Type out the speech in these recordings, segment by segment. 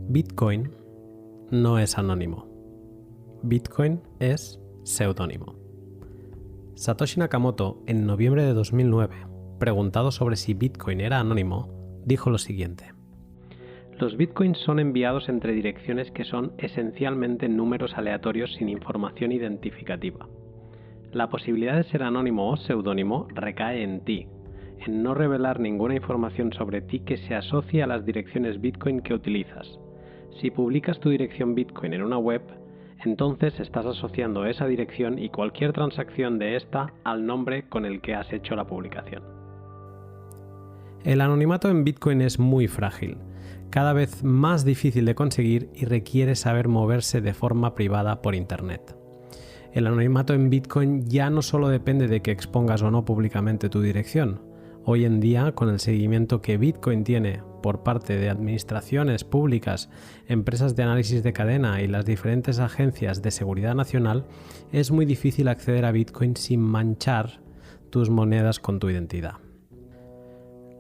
Bitcoin no es anónimo. Bitcoin es seudónimo. Satoshi Nakamoto, en noviembre de 2009, preguntado sobre si Bitcoin era anónimo, dijo lo siguiente: los bitcoins son enviados entre direcciones que son esencialmente números aleatorios sin información identificativa. La posibilidad de ser anónimo o seudónimo recae en ti, en no revelar ninguna información sobre ti que se asocie a las direcciones Bitcoin que utilizas. Si publicas tu dirección Bitcoin en una web, entonces estás asociando esa dirección y cualquier transacción de esta al nombre con el que has hecho la publicación. El anonimato en Bitcoin es muy frágil, cada vez más difícil de conseguir y requiere saber moverse de forma privada por Internet. El anonimato en Bitcoin ya no solo depende de que expongas o no públicamente tu dirección. Hoy en día, con el seguimiento que Bitcoin tiene por parte de administraciones públicas, empresas de análisis de cadena y las diferentes agencias de seguridad nacional, es muy difícil acceder a Bitcoin sin manchar tus monedas con tu identidad.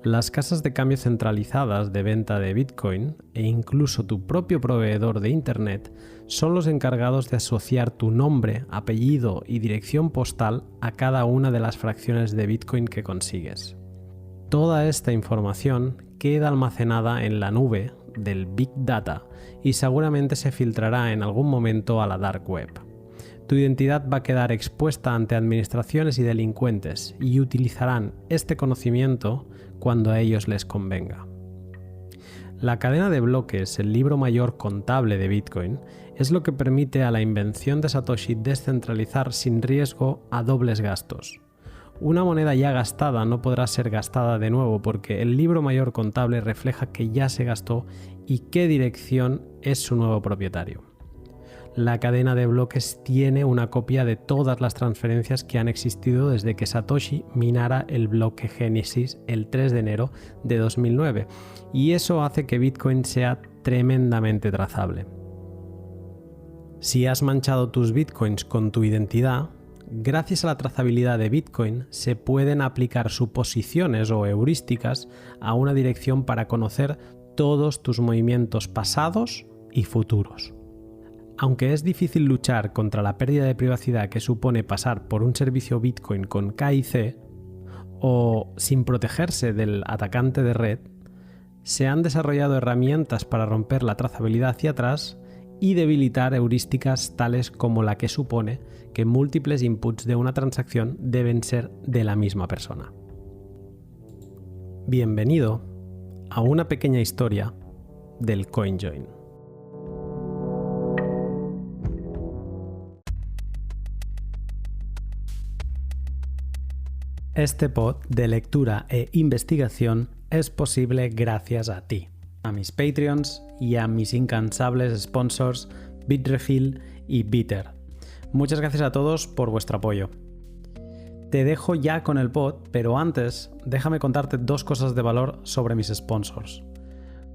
Las casas de cambio centralizadas de venta de Bitcoin e incluso tu propio proveedor de Internet son los encargados de asociar tu nombre, apellido y dirección postal a cada una de las fracciones de Bitcoin que consigues. Toda esta información queda almacenada en la nube del Big Data y seguramente se filtrará en algún momento a la Dark Web. Tu identidad va a quedar expuesta ante administraciones y delincuentes y utilizarán este conocimiento cuando a ellos les convenga. La cadena de bloques, el libro mayor contable de Bitcoin, es lo que permite a la invención de Satoshi descentralizar sin riesgo a dobles gastos. Una moneda ya gastada no podrá ser gastada de nuevo porque el libro mayor contable refleja que ya se gastó y qué dirección es su nuevo propietario. La cadena de bloques tiene una copia de todas las transferencias que han existido desde que Satoshi minara el bloque Génesis el 3 de enero de 2009, y eso hace que Bitcoin sea tremendamente trazable. Si has manchado tus Bitcoins con tu identidad, gracias a la trazabilidad de Bitcoin se pueden aplicar suposiciones o heurísticas a una dirección para conocer todos tus movimientos pasados y futuros. Aunque es difícil luchar contra la pérdida de privacidad que supone pasar por un servicio Bitcoin con KIC o sin protegerse del atacante de red, se han desarrollado herramientas para romper la trazabilidad hacia atrás y debilitar heurísticas tales como la que supone que múltiples inputs de una transacción deben ser de la misma persona. Bienvenido a una pequeña historia del CoinJoin. Este pod de lectura e investigación es posible gracias a ti, a mis Patreons y a mis incansables sponsors Bitrefill y Bitter. Muchas gracias a todos por vuestro apoyo. Te dejo ya con el pod, pero antes déjame contarte dos cosas de valor sobre mis sponsors.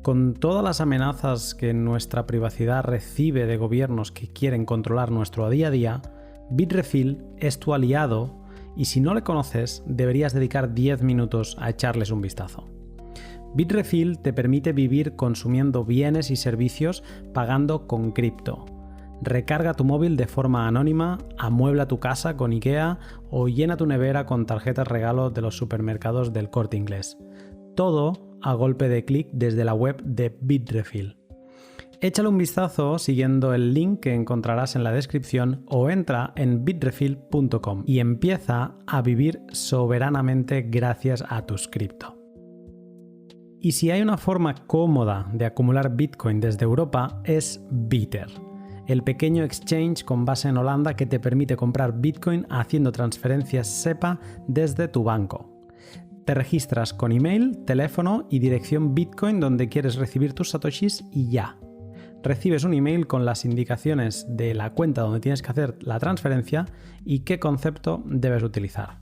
Con todas las amenazas que nuestra privacidad recibe de gobiernos que quieren controlar nuestro día a día, Bitrefill es tu aliado y si no le conoces, deberías dedicar 10 minutos a echarles un vistazo. Bitrefill te permite vivir consumiendo bienes y servicios pagando con cripto. Recarga tu móvil de forma anónima, amuebla tu casa con IKEA o llena tu nevera con tarjetas regalo de los supermercados del Corte Inglés. Todo a golpe de clic desde la web de Bitrefill. Échale un vistazo siguiendo el link que encontrarás en la descripción o entra en bitrefill.com y empieza a vivir soberanamente gracias a tus cripto. Y si hay una forma cómoda de acumular Bitcoin desde Europa es Bitter, el pequeño exchange con base en Holanda que te permite comprar Bitcoin haciendo transferencias SEPA desde tu banco. Te registras con email, teléfono y dirección Bitcoin donde quieres recibir tus satoshis y ya. Recibes un email con las indicaciones de la cuenta donde tienes que hacer la transferencia y qué concepto debes utilizar.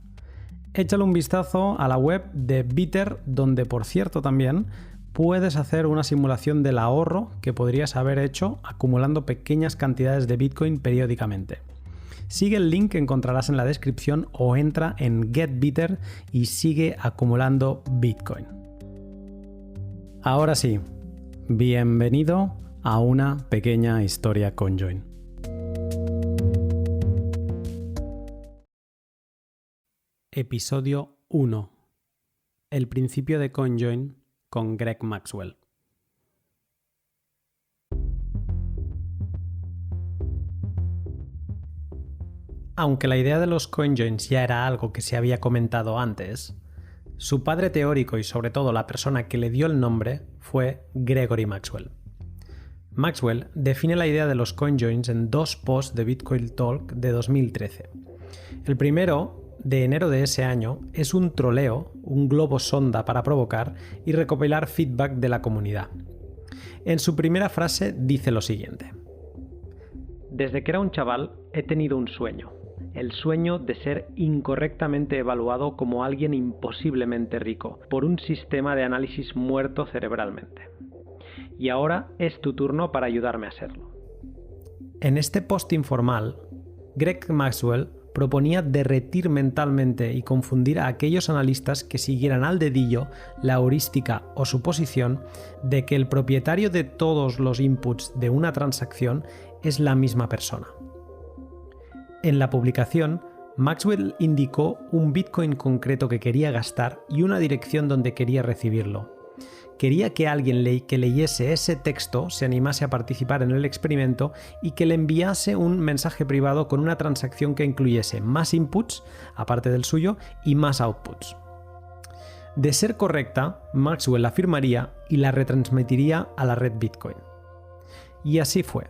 Échale un vistazo a la web de Bitter, donde por cierto también puedes hacer una simulación del ahorro que podrías haber hecho acumulando pequeñas cantidades de Bitcoin periódicamente. Sigue el link que encontrarás en la descripción o entra en GetBitter y sigue acumulando Bitcoin. Ahora sí, bienvenido a una pequeña historia CoinJoin. Episodio 1. El principio de CoinJoin con Greg Maxwell. Aunque la idea de los CoinJoins ya era algo que se había comentado antes, su padre teórico y sobre todo la persona que le dio el nombre fue Gregory Maxwell. Maxwell define la idea de los CoinJoins en 2 posts de Bitcoin Talk de 2013. El primero, de enero de ese año, es un troleo, un globo sonda para provocar y recopilar feedback de la comunidad. En su primera frase dice lo siguiente: desde que era un chaval he tenido un sueño. El sueño de ser incorrectamente evaluado como alguien imposiblemente rico por un sistema de análisis muerto cerebralmente. Y ahora es tu turno para ayudarme a serlo. En este post informal, Greg Maxwell proponía derretir mentalmente y confundir a aquellos analistas que siguieran al dedillo la heurística o suposición de que el propietario de todos los inputs de una transacción es la misma persona. En la publicación, Maxwell indicó un Bitcoin concreto que quería gastar y una dirección donde quería recibirlo. Quería que alguien que leyese ese texto se animase a participar en el experimento y que le enviase un mensaje privado con una transacción que incluyese más inputs, aparte del suyo, y más outputs. De ser correcta, Maxwell la firmaría y la retransmitiría a la red Bitcoin. Y así fue.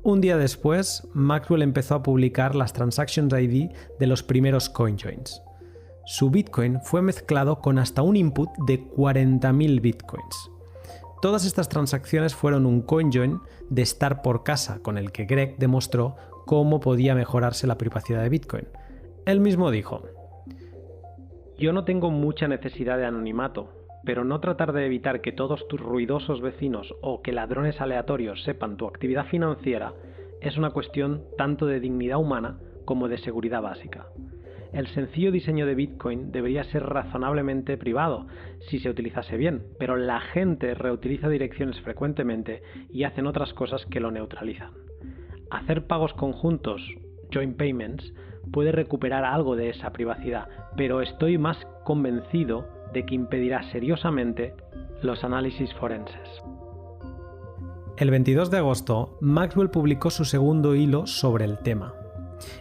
Un día después, Maxwell empezó a publicar las Transactions ID de los primeros CoinJoins. Su Bitcoin fue mezclado con hasta un input de 40.000 Bitcoins. Todas estas transacciones fueron un CoinJoin de estar por casa, con el que Greg demostró cómo podía mejorarse la privacidad de Bitcoin. Él mismo dijo: yo no tengo mucha necesidad de anonimato, pero no tratar de evitar que todos tus ruidosos vecinos o que ladrones aleatorios sepan tu actividad financiera es una cuestión tanto de dignidad humana como de seguridad básica. El sencillo diseño de Bitcoin debería ser razonablemente privado si se utilizase bien, pero la gente reutiliza direcciones frecuentemente y hacen otras cosas que lo neutralizan. Hacer pagos conjuntos, joint payments, puede recuperar algo de esa privacidad, pero estoy más convencido de que impedirá seriosamente los análisis forenses. El 22 de agosto, Maxwell publicó su segundo hilo sobre el tema.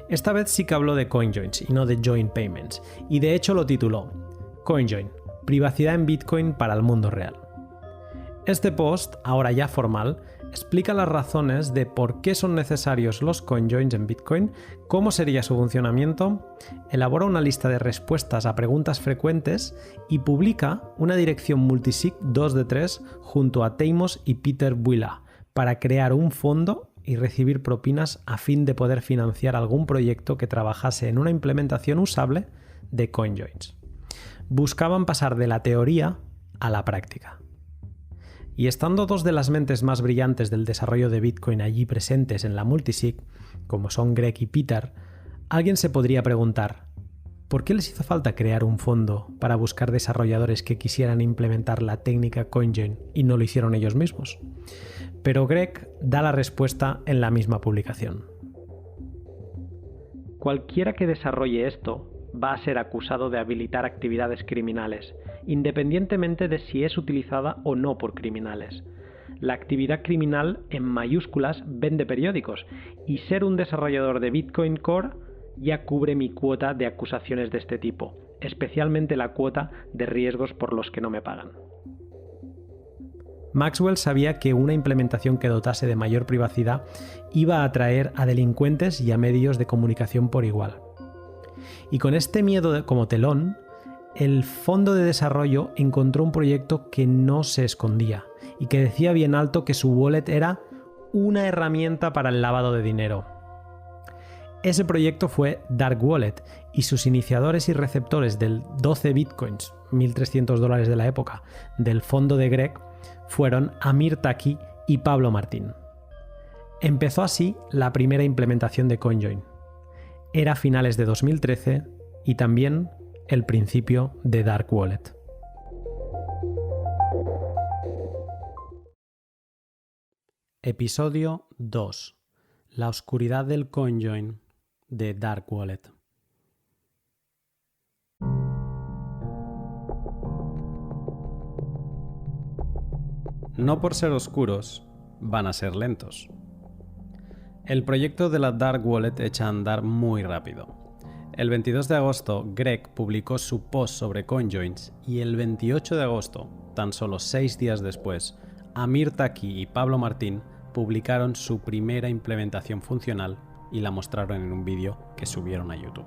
Esta vez sí que habló de CoinJoins y no de joint payments, y de hecho lo tituló CoinJoin, privacidad en Bitcoin para el mundo real. Este post, ahora ya formal, explica las razones de por qué son necesarios los CoinJoins en Bitcoin, cómo sería su funcionamiento, elabora una lista de respuestas a preguntas frecuentes y publica una dirección multisig 2 de 3 junto a Teimos y Peter Buila para crear un fondo y recibir propinas a fin de poder financiar algún proyecto que trabajase en una implementación usable de CoinJoins. Buscaban pasar de la teoría a la práctica. Y estando 2 de las mentes más brillantes del desarrollo de Bitcoin allí presentes en la multisig, como son Greg y Peter, alguien se podría preguntar: ¿por qué les hizo falta crear un fondo para buscar desarrolladores que quisieran implementar la técnica CoinJoin y no lo hicieron ellos mismos? Pero Greg da la respuesta en la misma publicación. Cualquiera que desarrolle esto va a ser acusado de habilitar actividades criminales, independientemente de si es utilizada o no por criminales. La actividad criminal en mayúsculas vende periódicos y ser un desarrollador de Bitcoin Core ya cubre mi cuota de acusaciones de este tipo, especialmente la cuota de riesgos por los que no me pagan. Maxwell sabía que una implementación que dotase de mayor privacidad iba a atraer a delincuentes y a medios de comunicación por igual. Y con este miedo como telón, el fondo de desarrollo encontró un proyecto que no se escondía y que decía bien alto que su wallet era una herramienta para el lavado de dinero. Ese proyecto fue Dark Wallet y sus iniciadores y receptores del 12 bitcoins, $1.300 de la época, del fondo de Greg fueron Amir Taki y Pablo Martín. Empezó así la primera implementación de CoinJoin. era finales de 2013 y también el principio de Dark Wallet. Episodio 2. La oscuridad del CoinJoin de Dark Wallet. No por ser oscuros, van a ser lentos. El proyecto de la Dark Wallet echa a andar muy rápido. El 22 de agosto, Greg publicó su post sobre CoinJoins y el 28 de agosto, tan solo 6 días después, Amir Taki y Pablo Martín publicaron su primera implementación funcional y la mostraron en un vídeo que subieron a YouTube.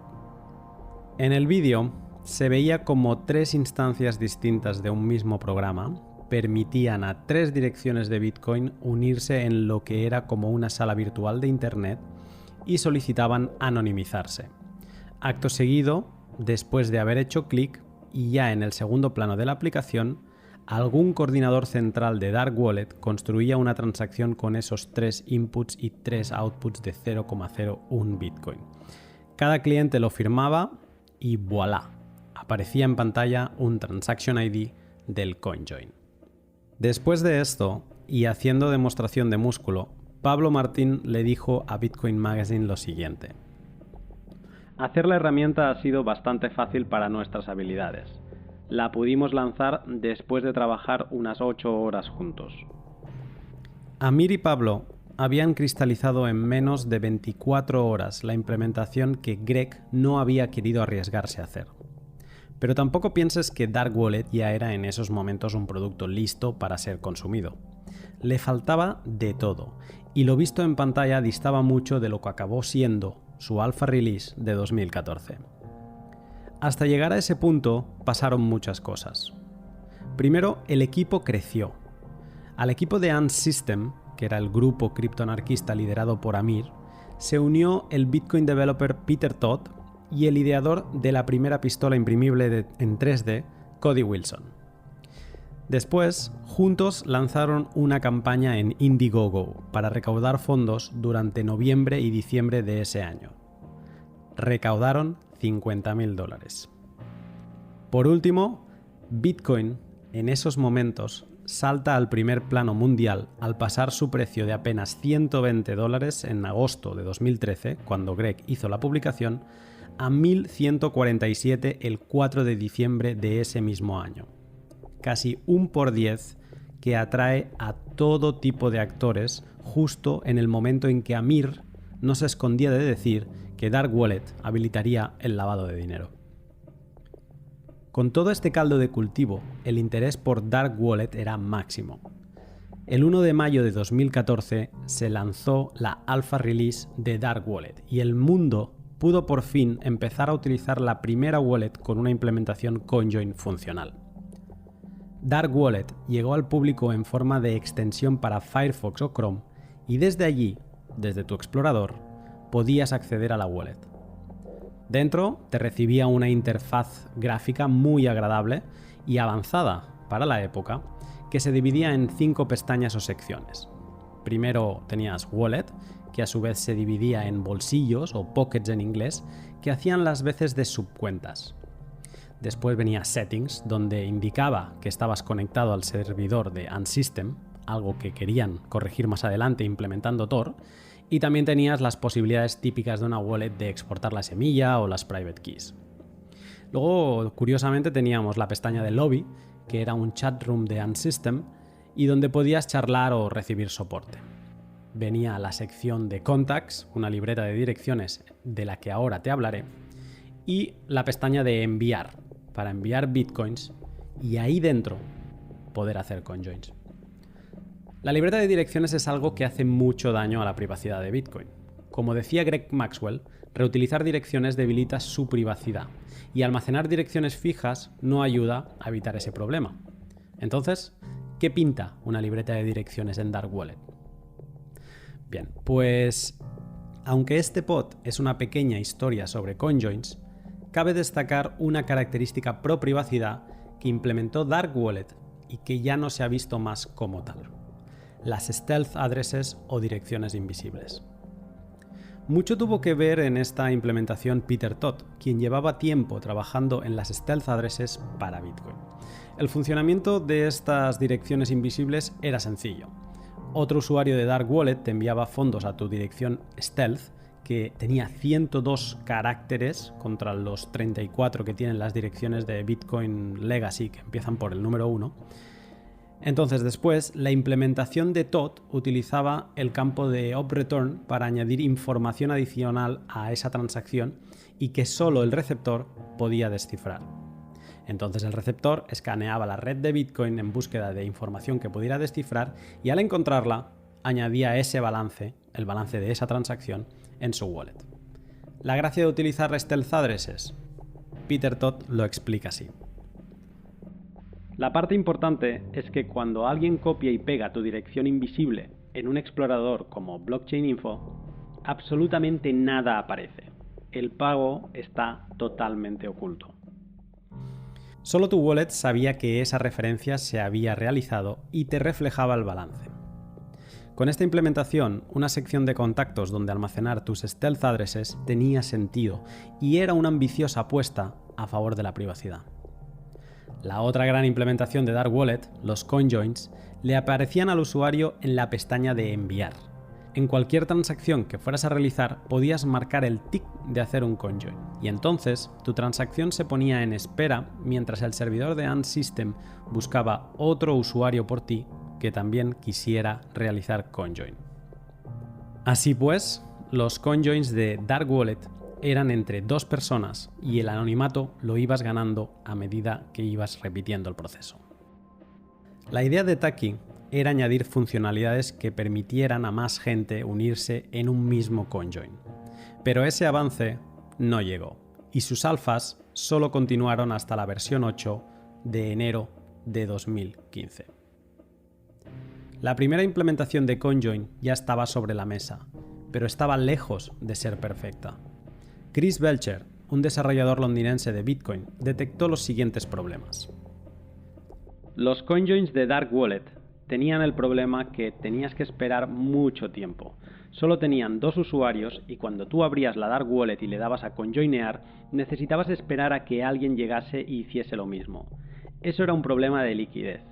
En el vídeo se veía como 3 instancias distintas de un mismo programa permitían a 3 direcciones de Bitcoin unirse en lo que era como una sala virtual de Internet y solicitaban anonimizarse. Acto seguido, después de haber hecho clic y ya en el segundo plano de la aplicación, algún coordinador central de Dark Wallet construía una transacción con esos 3 inputs y 3 outputs de 0,01 Bitcoin. Cada cliente lo firmaba y voilà, aparecía en pantalla un Transaction ID del CoinJoin. Después de esto, y haciendo demostración de músculo, Pablo Martín le dijo a Bitcoin Magazine lo siguiente: hacer la herramienta ha sido bastante fácil para nuestras habilidades. La pudimos lanzar después de trabajar unas 8 horas juntos. Amir y Pablo habían cristalizado en menos de 24 horas la implementación que Greg no había querido arriesgarse a hacer. Pero tampoco pienses que Dark Wallet ya era en esos momentos un producto listo para ser consumido. Le faltaba de todo, y lo visto en pantalla distaba mucho de lo que acabó siendo su alpha release de 2014. Hasta llegar a ese punto pasaron muchas cosas. Primero, el equipo creció. Al equipo de Unsystem, que era el grupo criptoanarquista liderado por Amir, se unió el Bitcoin developer Peter Todd y el ideador de la primera pistola imprimible en 3D, Cody Wilson. Después, juntos lanzaron una campaña en Indiegogo para recaudar fondos durante noviembre y diciembre de ese año. Recaudaron $50,000. Por último, Bitcoin, en esos momentos, salta al primer plano mundial al pasar su precio de apenas $120 en agosto de 2013, cuando Greg hizo la publicación, a 1.147 el 4 de diciembre de ese mismo año. Casi 1 por 10 que atrae a todo tipo de actores justo en el momento en que Amir no se escondía de decir que Dark Wallet habilitaría el lavado de dinero. Con todo este caldo de cultivo, el interés por Dark Wallet era máximo. El 1 de mayo de 2014 se lanzó la alpha release de Dark Wallet y el mundo pudo por fin empezar a utilizar la primera wallet con una implementación CoinJoin funcional. Dark Wallet llegó al público en forma de extensión para Firefox o Chrome y desde allí, desde tu explorador, podías acceder a la wallet. Dentro te recibía una interfaz gráfica muy agradable y avanzada para la época, que se dividía en 5 pestañas o secciones. Primero tenías Wallet, que a su vez se dividía en bolsillos o pockets en inglés, que hacían las veces de subcuentas. Después venía Settings, donde indicaba que estabas conectado al servidor de Unsystem, algo que querían corregir más adelante implementando Tor, y también tenías las posibilidades típicas de una wallet de exportar la semilla o las private keys. Luego, curiosamente, teníamos la pestaña de Lobby, que era un chat room de Unsystem, y donde podías charlar o recibir soporte. Venía la sección de Contacts, una libreta de direcciones de la que ahora te hablaré, y la pestaña de Enviar, para enviar bitcoins, y ahí dentro poder hacer CoinJoins. La libreta de direcciones es algo que hace mucho daño a la privacidad de Bitcoin. Como decía Greg Maxwell, reutilizar direcciones debilita su privacidad, y almacenar direcciones fijas no ayuda a evitar ese problema. Entonces, ¿qué pinta una libreta de direcciones en Dark Wallet? Bien, pues aunque este pod es una pequeña historia sobre CoinJoins, cabe destacar una característica pro privacidad que implementó Dark Wallet y que ya no se ha visto más como tal: las stealth addresses o direcciones invisibles. Mucho tuvo que ver en esta implementación Peter Todd, quien llevaba tiempo trabajando en las stealth addresses para Bitcoin. El funcionamiento de estas direcciones invisibles era sencillo. Otro usuario de Dark Wallet te enviaba fondos a tu dirección stealth, que tenía 102 caracteres contra los 34 que tienen las direcciones de Bitcoin Legacy, que empiezan por el número 1. Entonces después, la implementación de Todd utilizaba el campo de OP-RETURN para añadir información adicional a esa transacción y que solo el receptor podía descifrar. Entonces el receptor escaneaba la red de Bitcoin en búsqueda de información que pudiera descifrar y al encontrarla añadía ese balance, el balance de esa transacción, en su wallet. La gracia de utilizar stealth addresses, Peter Todd lo explica así. La parte importante es que cuando alguien copia y pega tu dirección invisible en un explorador como Blockchain Info, absolutamente nada aparece. El pago está totalmente oculto. Solo tu wallet sabía que esa referencia se había realizado y te reflejaba el balance. Con esta implementación, una sección de contactos donde almacenar tus stealth addresses tenía sentido y era una ambiciosa apuesta a favor de la privacidad. La otra gran implementación de Dark Wallet, los CoinJoins, le aparecían al usuario en la pestaña de enviar. En cualquier transacción que fueras a realizar podías marcar el tick de hacer un CoinJoin y entonces tu transacción se ponía en espera mientras el servidor de Ant System buscaba otro usuario por ti que también quisiera realizar CoinJoin. Así pues, los CoinJoins de Dark Wallet eran entre 2 personas y el anonimato lo ibas ganando a medida que ibas repitiendo el proceso. La idea de Taki era añadir funcionalidades que permitieran a más gente unirse en un mismo CoinJoin. Pero ese avance no llegó y sus alfas solo continuaron hasta la versión 8 de enero de 2015. La primera implementación de CoinJoin ya estaba sobre la mesa, pero estaba lejos de ser perfecta. Chris Belcher, un desarrollador londinense de Bitcoin, detectó los siguientes problemas. Los CoinJoins de Dark Wallet tenían el problema que tenías que esperar mucho tiempo. Solo tenían 2 usuarios y cuando tú abrías la Dark Wallet y le dabas a conjoinear, necesitabas esperar a que alguien llegase y hiciese lo mismo. Eso era un problema de liquidez.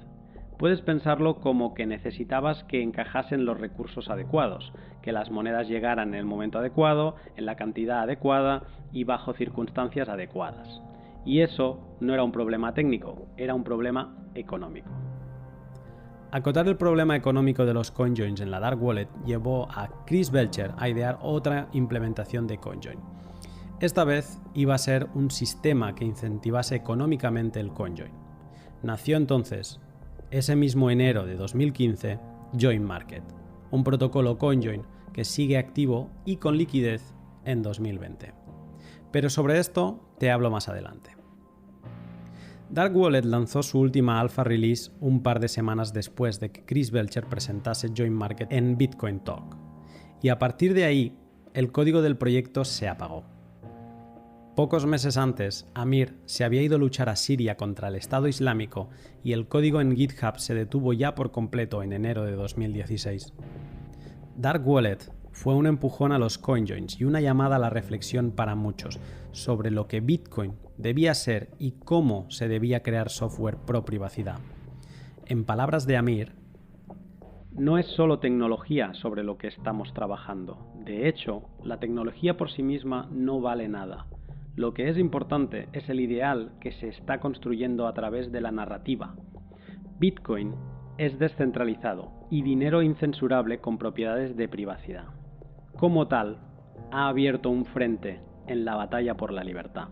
Puedes pensarlo como que necesitabas que encajasen los recursos adecuados, que las monedas llegaran en el momento adecuado, en la cantidad adecuada y bajo circunstancias adecuadas. Y eso no era un problema técnico, era un problema económico. Acotar el problema económico de los CoinJoins en la Dark Wallet llevó a Chris Belcher a idear otra implementación de CoinJoin. Esta vez iba a ser un sistema que incentivase económicamente el CoinJoin. Nació entonces, ese mismo enero de 2015, Join Market, un protocolo CoinJoin que sigue activo y con liquidez en 2020. Pero sobre esto te hablo más adelante. Dark Wallet lanzó su última alpha release un par de semanas después de que Chris Belcher presentase Join Market en Bitcoin Talk, y a partir de ahí el código del proyecto se apagó. Pocos meses antes, Amir se había ido a luchar a Siria contra el Estado Islámico y el código en GitHub se detuvo ya por completo en enero de 2016. Dark Wallet fue un empujón a los CoinJoins y una llamada a la reflexión para muchos sobre lo que Bitcoin debía ser y cómo se debía crear software pro privacidad. En palabras de Amir, no es solo tecnología sobre lo que estamos trabajando. De hecho, la tecnología por sí misma no vale nada. Lo que es importante es el ideal que se está construyendo a través de la narrativa. Bitcoin es descentralizado y dinero incensurable con propiedades de privacidad. Como tal, ha abierto un frente en la batalla por la libertad.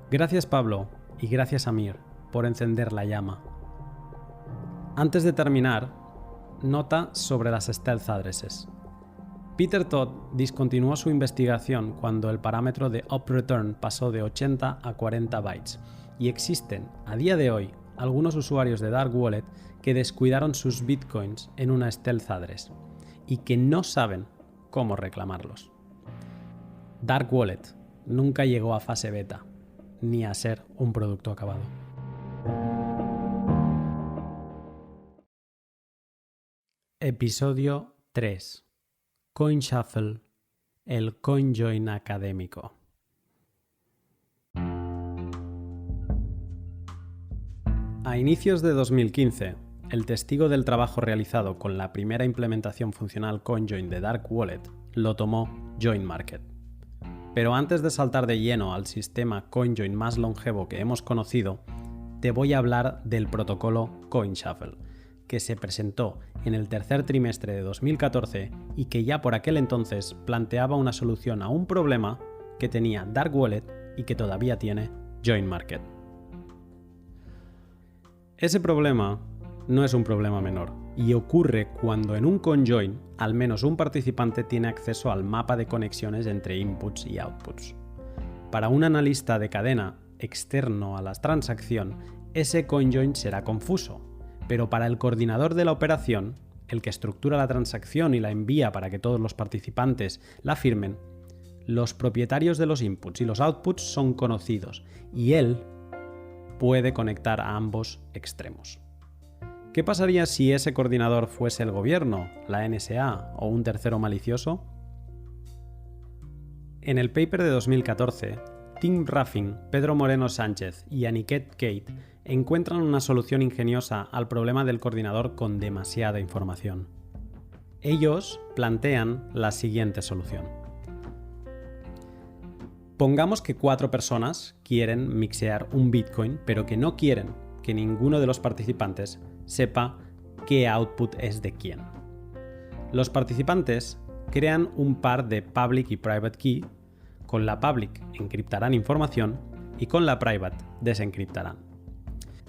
Gracias Pablo y gracias Amir por encender la llama. Antes de terminar, nota sobre las stealth addresses. Peter Todd discontinuó su investigación cuando el parámetro de OP-RETURN pasó de 80 a 40 bytes y existen, a día de hoy, algunos usuarios de Dark Wallet que descuidaron sus bitcoins en una stealth address y que no saben cómo reclamarlos. Dark Wallet nunca llegó a fase beta, ni a ser un producto acabado. Episodio 3. CoinShuffle, el CoinJoin académico. A inicios de 2015, el testigo del trabajo realizado con la primera implementación funcional CoinJoin de Dark Wallet lo tomó JoinMarket. Pero antes de saltar de lleno al sistema CoinJoin más longevo que hemos conocido, te voy a hablar del protocolo CoinShuffle, que se presentó en el tercer trimestre de 2014 y que ya por aquel entonces planteaba una solución a un problema que tenía Dark Wallet y que todavía tiene JoinMarket. Ese problema no es un problema menor y ocurre cuando en un CoinJoin al menos un participante tiene acceso al mapa de conexiones entre inputs y outputs. Para un analista de cadena externo a la transacción, ese CoinJoin será confuso, pero para el coordinador de la operación, el que estructura la transacción y la envía para que todos los participantes la firmen, los propietarios de los inputs y los outputs son conocidos y él puede conectar a ambos extremos. ¿Qué pasaría si ese coordinador fuese el gobierno, la NSA o un tercero malicioso? En el paper de 2014, Tim Ruffin, Pedro Moreno Sánchez y Aniket Kate encuentran una solución ingeniosa al problema del coordinador con demasiada información. Ellos plantean la siguiente solución. Pongamos que 4 personas quieren mixear un Bitcoin, pero que no quieren que ninguno de los participantes sepa qué output es de quién. Los participantes crean un par de public y private key. Con la public encriptarán información y con la private desencriptarán.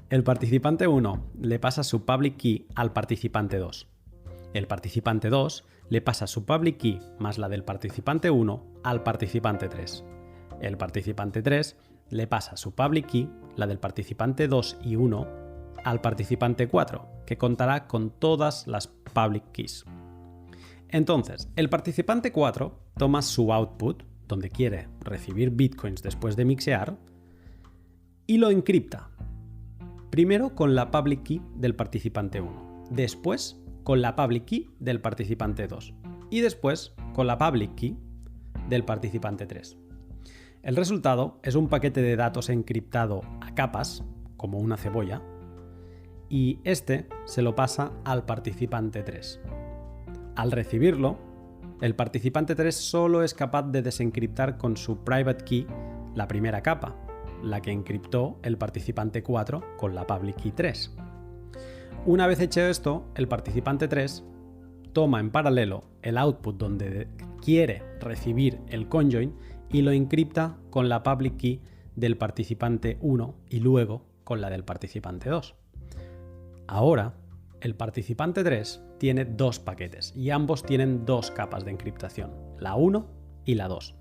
El participante 1 le pasa su public key al participante 2. El participante 2 le pasa su public key más la del participante 1 al participante 3. El participante 3 le pasa su public key, la del participante 2 y 1, al participante 4, que contará con todas las public keys. Entonces, el participante 4 toma su output, donde quiere recibir bitcoins después de mixear, y lo encripta. Primero con la public key del participante 1, después con la public key del participante 2 y después con la public key del participante 3. El resultado es un paquete de datos encriptado a capas, como una cebolla, y este se lo pasa al participante 3. Al recibirlo, el participante 3 solo es capaz de desencriptar con su private key la primera capa, la que encriptó el participante 4 con la public key 3. Una vez hecho esto, el participante 3 toma en paralelo el output donde quiere recibir el CoinJoin y lo encripta con la public key del participante 1 y luego con la del participante 2. Ahora, el participante 3 tiene 2 paquetes y ambos tienen 2 capas de encriptación, la 1 y la 2.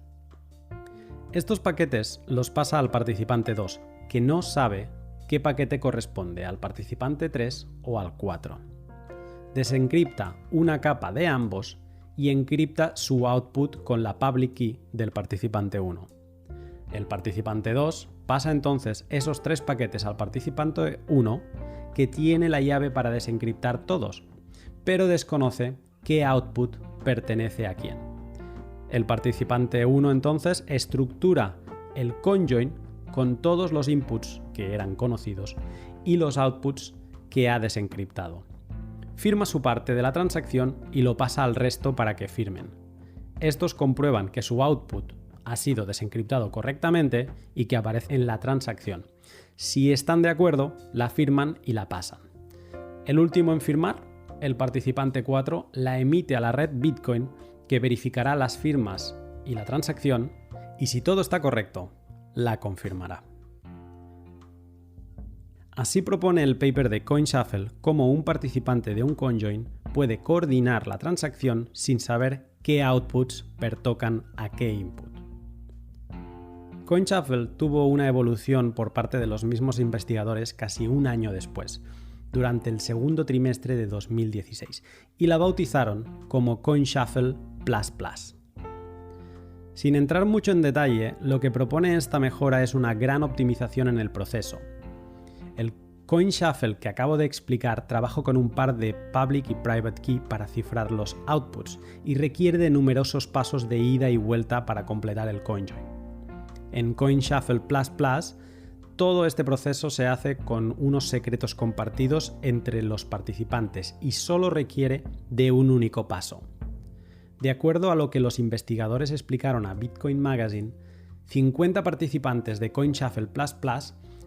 Estos paquetes los pasa al participante 2, que no sabe qué paquete corresponde al participante 3 o al 4. Desencripta una capa de ambos y encripta su output con la public key del participante 1. El participante 2 pasa entonces esos 3 paquetes al participante 1, que tiene la llave para desencriptar todos, pero desconoce qué output pertenece a quién. El participante 1 entonces estructura el CoinJoin con todos los inputs que eran conocidos y los outputs que ha desencriptado. Firma su parte de la transacción y lo pasa al resto para que firmen. Estos comprueban que su output ha sido desencriptado correctamente y que aparece en la transacción. Si están de acuerdo, la firman y la pasan. El último en firmar, el participante 4, la emite a la red Bitcoin, que verificará las firmas y la transacción, y si todo está correcto, la confirmará. Así propone el paper de CoinShuffle cómo un participante de un CoinJoin puede coordinar la transacción sin saber qué outputs pertocan a qué input. CoinShuffle tuvo una evolución por parte de los mismos investigadores casi un año después, durante el segundo trimestre de 2016, y la bautizaron como CoinShuffle++. Sin entrar mucho en detalle, lo que propone esta mejora es una gran optimización en el proceso. El CoinShuffle que acabo de explicar trabaja con un par de public y private key para cifrar los outputs y requiere de numerosos pasos de ida y vuelta para completar el CoinJoin. En CoinShuffle++, todo este proceso se hace con unos secretos compartidos entre los participantes y solo requiere de un único paso. De acuerdo a lo que los investigadores explicaron a Bitcoin Magazine, 50 participantes de CoinShuffle++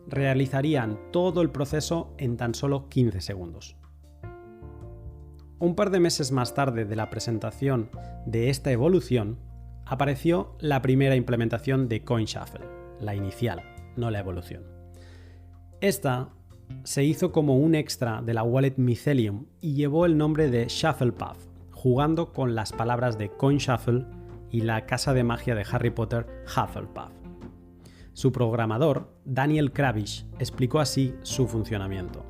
realizarían todo el proceso en tan solo 15 segundos. Un par de meses más tarde de la presentación de esta evolución, apareció la primera implementación de CoinShuffle, la inicial, no la evolución. Esta se hizo como un extra de la wallet Mycelium y llevó el nombre de Shufflepuff, jugando con las palabras de CoinShuffle y la casa de magia de Harry Potter, Hufflepuff. Su programador, Daniel Kravish, explicó así su funcionamiento.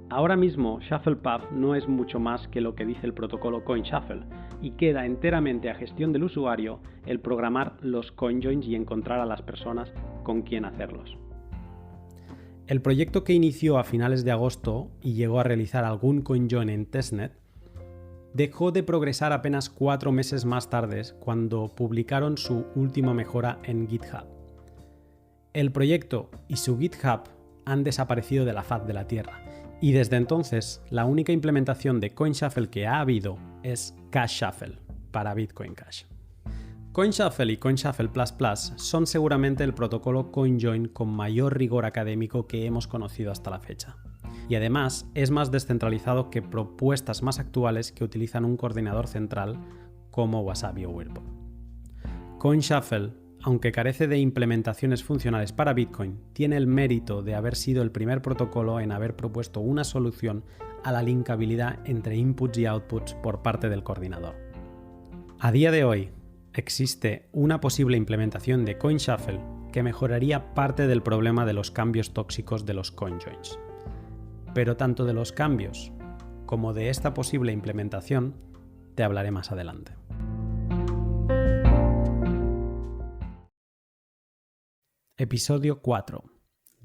Ahora mismo, Shufflepuff no es mucho más que lo que dice el protocolo CoinShuffle y queda enteramente a gestión del usuario el programar los CoinJoins y encontrar a las personas con quien hacerlos. El proyecto que inició a finales de agosto y llegó a realizar algún CoinJoin en testnet dejó de progresar apenas 4 meses más tarde cuando publicaron su última mejora en GitHub. El proyecto y su GitHub han desaparecido de la faz de la Tierra y desde entonces la única implementación de CoinShuffle que ha habido es CashShuffle para Bitcoin Cash. CoinShuffle y CoinShuffle++ son seguramente el protocolo CoinJoin con mayor rigor académico que hemos conocido hasta la fecha. Y además es más descentralizado que propuestas más actuales que utilizan un coordinador central como Wasabi o Whirlpool. CoinShuffle, aunque carece de implementaciones funcionales para Bitcoin, tiene el mérito de haber sido el primer protocolo en haber propuesto una solución a la linkabilidad entre inputs y outputs por parte del coordinador. A día de hoy, existe una posible implementación de CoinShuffle que mejoraría parte del problema de los cambios tóxicos de los CoinJoins. Pero tanto de los cambios como de esta posible implementación te hablaré más adelante. Episodio 4.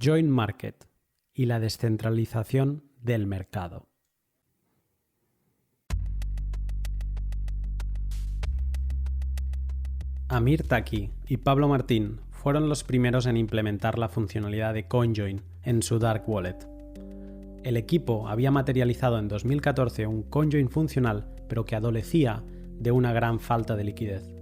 Join Market y la descentralización del mercado. Amir Taki y Pablo Martín fueron los primeros en implementar la funcionalidad de CoinJoin en su Dark Wallet. El equipo había materializado en 2014 un CoinJoin funcional, pero que adolecía de una gran falta de liquidez.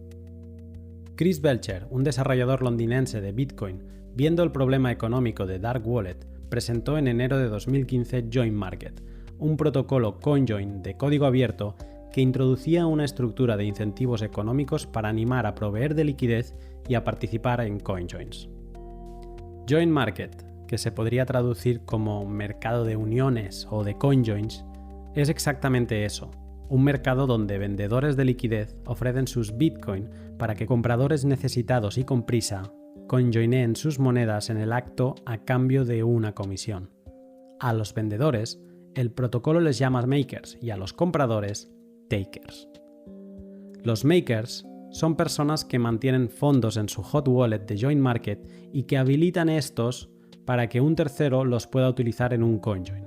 Chris Belcher, un desarrollador londinense de Bitcoin, viendo el problema económico de Dark Wallet, presentó en enero de 2015 Join Market, un protocolo CoinJoin de código abierto que introducía una estructura de incentivos económicos para animar a proveer de liquidez y a participar en CoinJoins. Join Market, que se podría traducir como mercado de uniones o de CoinJoins, es exactamente eso, un mercado donde vendedores de liquidez ofrecen sus Bitcoin para que compradores necesitados y con prisa conjoineen sus monedas en el acto a cambio de una comisión. A los vendedores, el protocolo les llama makers y a los compradores, takers. Los makers son personas que mantienen fondos en su hot wallet de Join Market y que habilitan estos para que un tercero los pueda utilizar en un CoinJoin.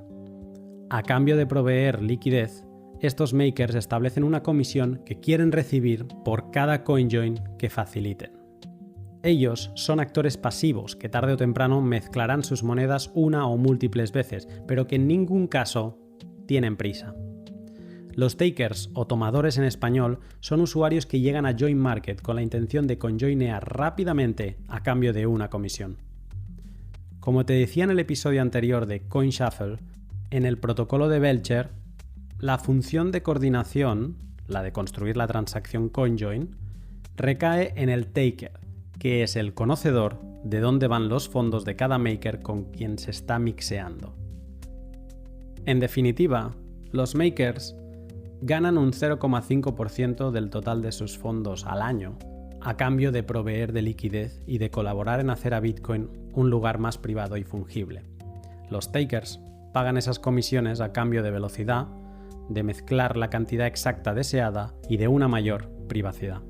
A cambio de proveer liquidez, estos makers establecen una comisión que quieren recibir por cada CoinJoin que faciliten. Ellos son actores pasivos que tarde o temprano mezclarán sus monedas una o múltiples veces, pero que en ningún caso tienen prisa. Los takers o tomadores en español son usuarios que llegan a Join Market con la intención de conjoinear rápidamente a cambio de una comisión. Como te decía en el episodio anterior de CoinShuffle, en el protocolo de Belcher, la función de coordinación, la de construir la transacción CoinJoin, recae en el taker, que es el conocedor de dónde van los fondos de cada maker con quien se está mixeando. En definitiva, los makers ganan un 0,5% del total de sus fondos al año, a cambio de proveer de liquidez y de colaborar en hacer a Bitcoin un lugar más privado y fungible. Los takers pagan esas comisiones a cambio de velocidad, de mezclar la cantidad exacta deseada y de una mayor privacidad.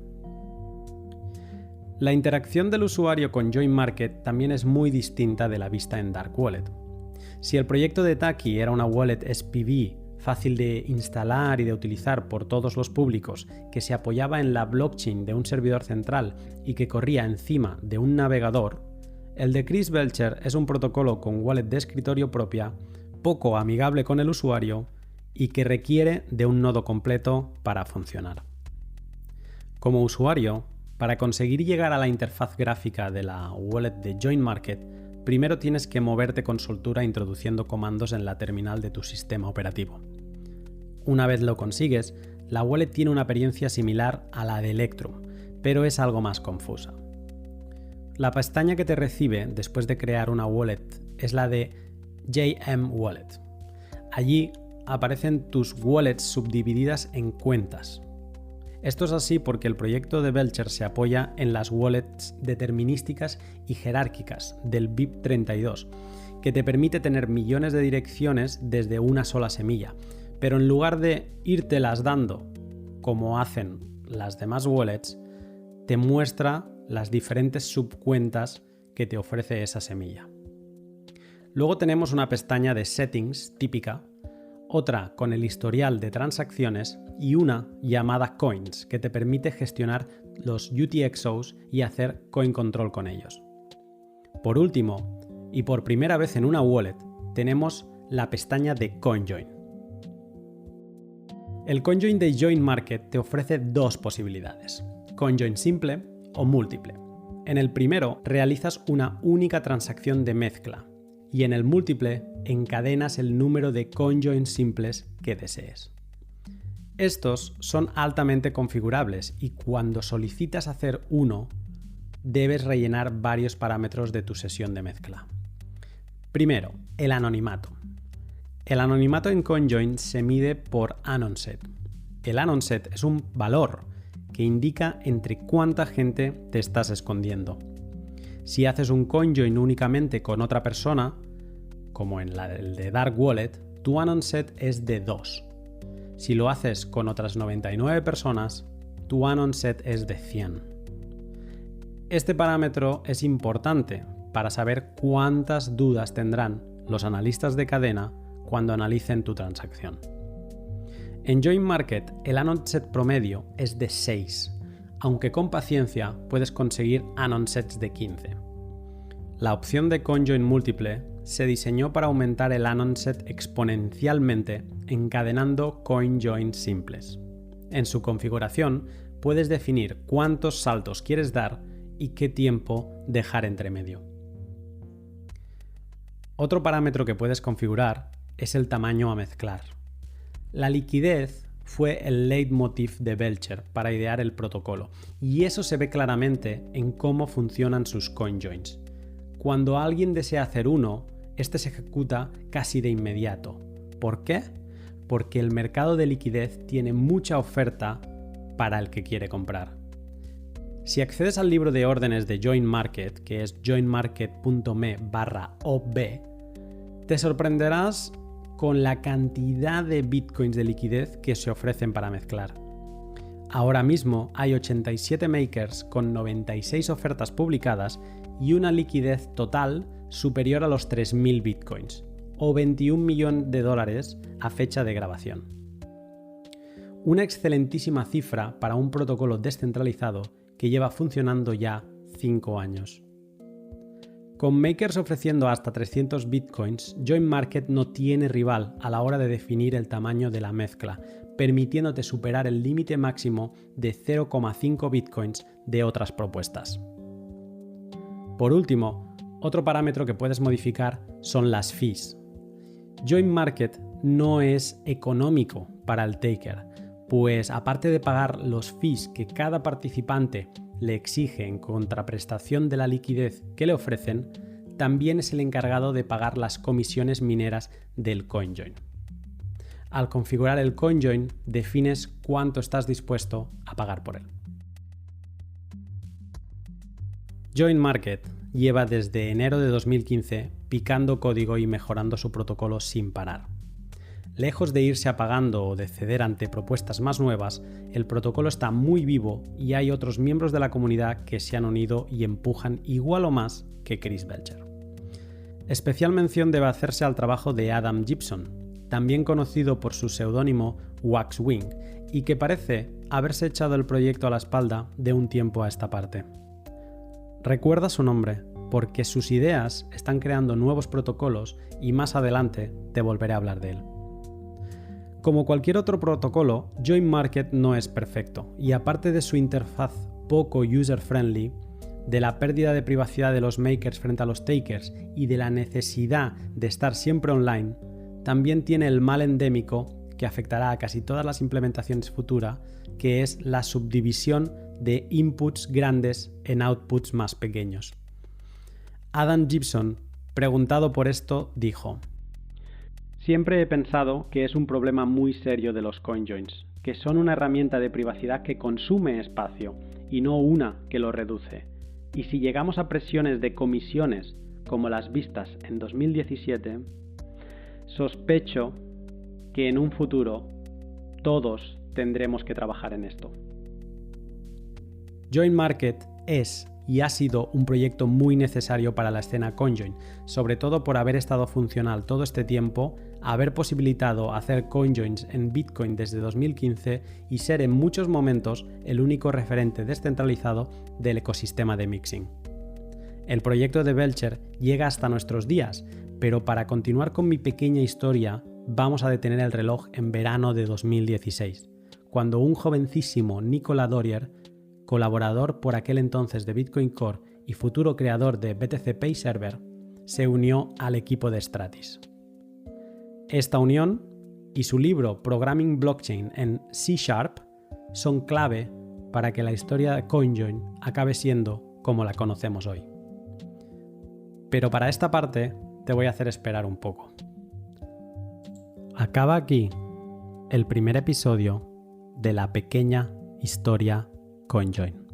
La interacción del usuario con Join Market también es muy distinta de la vista en Dark Wallet. Si el proyecto de Taki era una wallet SPV fácil de instalar y de utilizar por todos los públicos, que se apoyaba en la blockchain de un servidor central y que corría encima de un navegador, el de Chris Belcher es un protocolo con wallet de escritorio propia, poco amigable con el usuario y que requiere de un nodo completo para funcionar. Como usuario, para conseguir llegar a la interfaz gráfica de la wallet de JoinMarket, primero tienes que moverte con soltura introduciendo comandos en la terminal de tu sistema operativo. Una vez lo consigues, la wallet tiene una apariencia similar a la de Electrum, pero es algo más confusa. La pestaña que te recibe después de crear una wallet es la de JM Wallet. Allí aparecen tus wallets subdivididas en cuentas. Esto es así porque el proyecto de Belcher se apoya en las wallets determinísticas y jerárquicas del BIP32, que te permite tener millones de direcciones desde una sola semilla, pero en lugar de írtelas dando como hacen las demás wallets, te muestra las diferentes subcuentas que te ofrece esa semilla. Luego tenemos una pestaña de settings típica, otra con el historial de transacciones y una llamada Coins, que te permite gestionar los UTXOs y hacer coin control con ellos. Por último, y por primera vez en una wallet, tenemos la pestaña de CoinJoin. El CoinJoin de JoinMarket te ofrece dos posibilidades, CoinJoin simple o múltiple. En el primero realizas una única transacción de mezcla y en el múltiple encadenas el número de CoinJoins simples que desees. Estos son altamente configurables y cuando solicitas hacer uno, debes rellenar varios parámetros de tu sesión de mezcla. Primero, el anonimato. El anonimato en CoinJoin se mide por AnonSet. El AnonSet es un valor que indica entre cuánta gente te estás escondiendo. Si haces un CoinJoin únicamente con otra persona, como en el de Dark Wallet, tu AnonSet es de 2. Si lo haces con otras 99 personas, tu AnonSet es de 100. Este parámetro es importante para saber cuántas dudas tendrán los analistas de cadena cuando analicen tu transacción. En JoinMarket, el AnonSet promedio es de 6, aunque con paciencia puedes conseguir AnonSets de 15. La opción de CoinJoin múltiple se diseñó para aumentar el AnonSet exponencialmente encadenando CoinJoins simples. En su configuración puedes definir cuántos saltos quieres dar y qué tiempo dejar entre medio. Otro parámetro que puedes configurar es el tamaño a mezclar. La liquidez fue el leitmotiv de Belcher para idear el protocolo, y eso se ve claramente en cómo funcionan sus CoinJoins. Cuando alguien desea hacer uno, este se ejecuta casi de inmediato. ¿Por qué? Porque el mercado de liquidez tiene mucha oferta para el que quiere comprar. Si accedes al libro de órdenes de JoinMarket, que es joinmarket.me/ob, te sorprenderás con la cantidad de bitcoins de liquidez que se ofrecen para mezclar. Ahora mismo hay 87 makers con 96 ofertas publicadas y una liquidez total superior a los 3.000 bitcoins, o $21 millones a fecha de grabación. Una excelentísima cifra para un protocolo descentralizado que lleva funcionando ya 5 años. Con makers ofreciendo hasta 300 bitcoins, JoinMarket no tiene rival a la hora de definir el tamaño de la mezcla, permitiéndote superar el límite máximo de 0,5 bitcoins de otras propuestas. Por último, otro parámetro que puedes modificar son las fees. JoinMarket no es económico para el taker, pues aparte de pagar los fees que cada participante le exige en contraprestación de la liquidez que le ofrecen, también es el encargado de pagar las comisiones mineras del CoinJoin. Al configurar el CoinJoin, defines cuánto estás dispuesto a pagar por él. JoinMarket lleva desde enero de 2015 picando código y mejorando su protocolo sin parar. Lejos de irse apagando o de ceder ante propuestas más nuevas, el protocolo está muy vivo y hay otros miembros de la comunidad que se han unido y empujan igual o más que Chris Belcher. Especial mención debe hacerse al trabajo de Adam Gibson, también conocido por su seudónimo Waxwing, y que parece haberse echado el proyecto a la espalda de un tiempo a esta parte. Recuerda su nombre, porque sus ideas están creando nuevos protocolos y más adelante te volveré a hablar de él. Como cualquier otro protocolo, JoinMarket no es perfecto, y aparte de su interfaz poco user-friendly, de la pérdida de privacidad de los makers frente a los takers y de la necesidad de estar siempre online, también tiene el mal endémico que afectará a casi todas las implementaciones futuras, que es la subdivisión de inputs grandes en outputs más pequeños. Adam Gibson, preguntado por esto, dijo: "Siempre he pensado que es un problema muy serio de los CoinJoins, que son una herramienta de privacidad que consume espacio y no una que lo reduce. Y si llegamos a presiones de comisiones como las vistas en 2017, sospecho que en un futuro todos tendremos que trabajar en esto". JoinMarket es y ha sido un proyecto muy necesario para la escena CoinJoin, sobre todo por haber estado funcional todo este tiempo, haber posibilitado hacer CoinJoins en Bitcoin desde 2015 y ser en muchos momentos el único referente descentralizado del ecosistema de mixing. El proyecto de Belcher llega hasta nuestros días, pero para continuar con mi pequeña historia, vamos a detener el reloj en verano de 2016, cuando un jovencísimo Nicola Dorier, colaborador por aquel entonces de Bitcoin Core y futuro creador de BTC Pay Server, se unió al equipo de Stratis. Esta unión y su libro Programming Blockchain en C# son clave para que la historia de CoinJoin acabe siendo como la conocemos hoy. Pero para esta parte te voy a hacer esperar un poco. Acaba aquí el primer episodio de la pequeña historia CoinJoin.